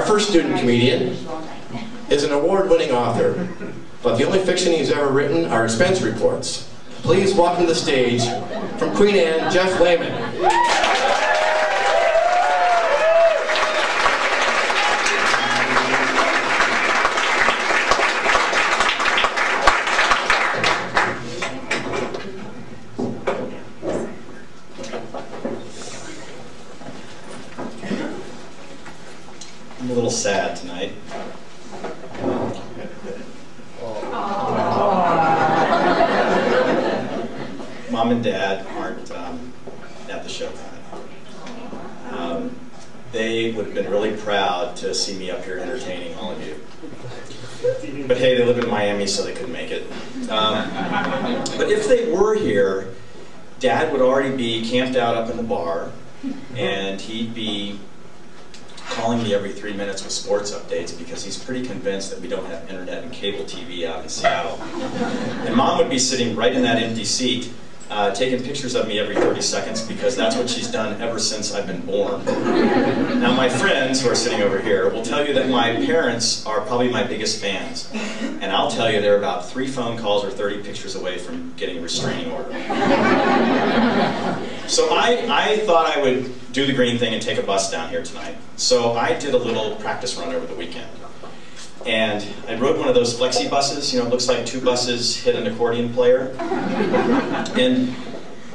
Our first student comedian is an award-winning author, but the only fiction he's ever written are expense reports. Please welcome to the stage, from Queen Anne, Jeff Lehman. I'm a little sad tonight. Mom and Dad aren't at the show tonight. They would have been really proud to see me up here entertaining all of you. But hey, they live in Miami, so they couldn't make it. But if they were here, Dad would already be camped out up in the bar, and he'd be calling me every 3 minutes with sports updates because he's pretty convinced that we don't have internet and cable TV out in Seattle. And Mom would be sitting right in that empty seat, taking pictures of me every 30 seconds because that's what she's done ever since I've been born. Now my friends who are sitting over here will tell you that my parents are probably my biggest fans. And I'll tell you they're about 3 phone calls or 30 pictures away from getting a restraining order. So I thought I would do the green thing and take a bus down here tonight. So I did a little practice run over the weekend. And I rode one of those flexi buses, you know, it looks like 2 buses hit an accordion player. And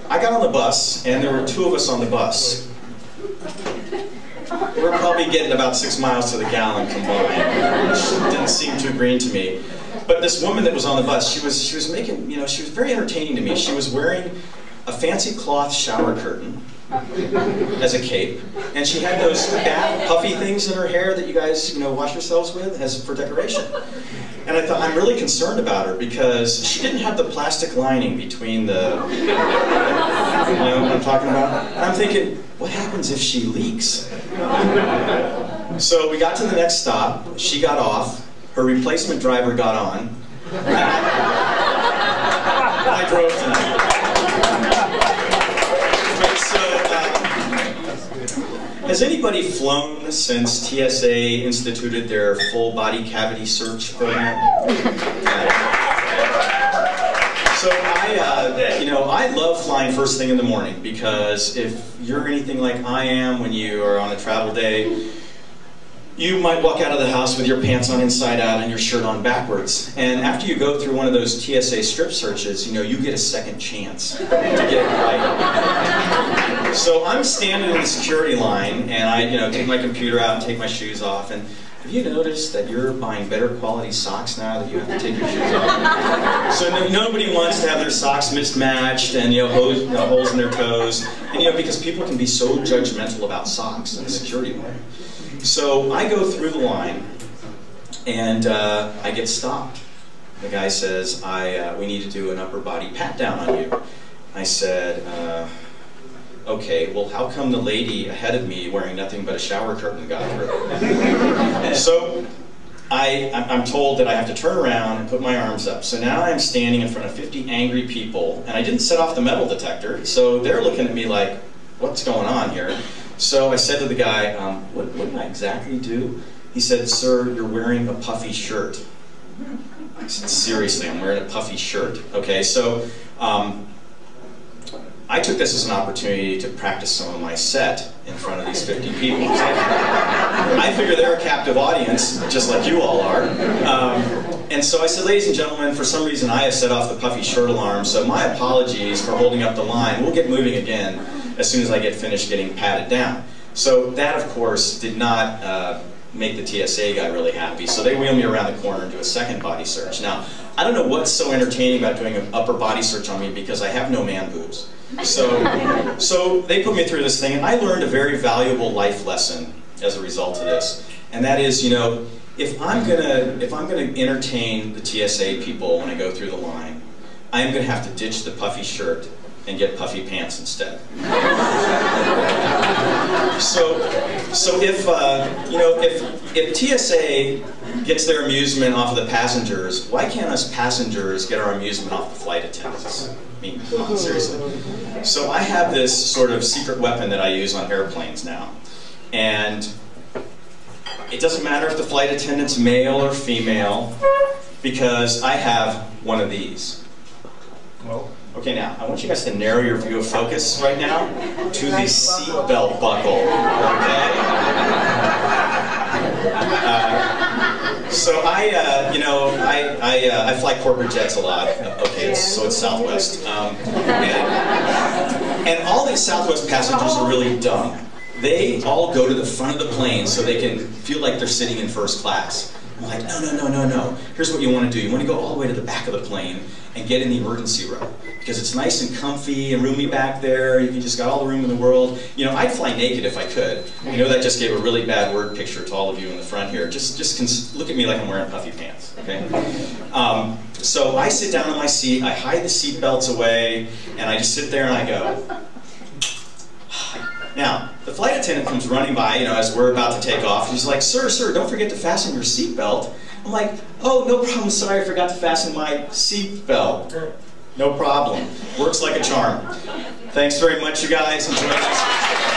I got on the bus, and there were 2 of us on the bus. We were probably getting about 6 miles to the gallon combined, which didn't seem too green to me. But this woman that was on the bus, she was making, you know, she was very entertaining to me. She was wearing a fancy cloth shower curtain as a cape, and she had those fat, puffy things in her hair that you guys, you know, wash yourselves with as for decoration. And I thought, I'm really concerned about her because she didn't have the plastic lining between the, you know what I'm talking about? And I'm thinking, what happens if she leaks? So we got to the next stop, she got off, her replacement driver got on, and I drove tonight. Has anybody flown since TSA instituted their full body cavity search program? So I love flying first thing in the morning because if you're anything like I am when you are on a travel day, you might walk out of the house with your pants on inside out and your shirt on backwards. And after you go through one of those TSA strip searches, you know, you get a second chance to get it right. So I'm standing in the security line, and I, you know, take my computer out and take my shoes off. And have you noticed that you're buying better quality socks now that you have to take your shoes off? So nobody wants to have their socks mismatched and, you know, holes in their toes. And, you know, because people can be so judgmental about socks in the security line. So I go through the line, and I get stopped. The guy says, we need to do an upper body pat down on you. I said, okay, well, how come the lady ahead of me wearing nothing but a shower curtain got through? So I'm told that I have to turn around and put my arms up. So now I'm standing in front of 50 angry people, and I didn't set off the metal detector, so they're looking at me like, what's going on here? So I said to the guy, what did I exactly do? He said, sir, you're wearing a puffy shirt. I said, seriously, I'm wearing a puffy shirt. Okay, so I took this as an opportunity to practice some of my set in front of these 50 people. I figure they're a captive audience, just like you all are. And so I said, ladies and gentlemen, for some reason I have set off the puffy shirt alarm, so my apologies for holding up the line. We'll get moving again as soon as I get finished getting patted down. So that, of course, did not make the TSA guy really happy. So they wheel me around the corner and do a second body search. Now, I don't know what's so entertaining about doing an upper body search on me because I have no man boobs. So they put me through this thing, and I learned a very valuable life lesson as a result of this. And that is, you know, if I'm gonna entertain the TSA people when I go through the line, I'm gonna have to ditch the puffy shirt and get puffy pants instead. So if TSA gets their amusement off of the passengers, why can't us passengers get our amusement off the flight attendants? I mean, come on, seriously. So I have this sort of secret weapon that I use on airplanes now, and It doesn't matter if the flight attendant's male or female, because I have one of these. Okay, now, I want you guys to narrow your view of focus right now to the seatbelt buckle, okay? So I fly corporate jets a lot. Okay, so it's Southwest. And all these Southwest passengers are really dumb. They all go to the front of the plane so they can feel like they're sitting in first class. I'm like, no. Here's what you want to do. You want to go all the way to the back of the plane and get in the emergency row. Because it's nice and comfy and roomy back there. You just got all the room in the world. You know, I'd fly naked if I could. I know that just gave a really bad word picture to all of you in the front here. Just look at me like I'm wearing puffy pants, okay? So I sit down in my seat, I hide the seat belts away, and I just sit there and I go. Now, the flight attendant comes running by, you know, as we're about to take off. He's like, sir, don't forget to fasten your seat belt. I'm like, oh, no problem, sorry, I forgot to fasten my seat belt. No problem. Works like a charm. Thanks very much, you guys. Enjoy this.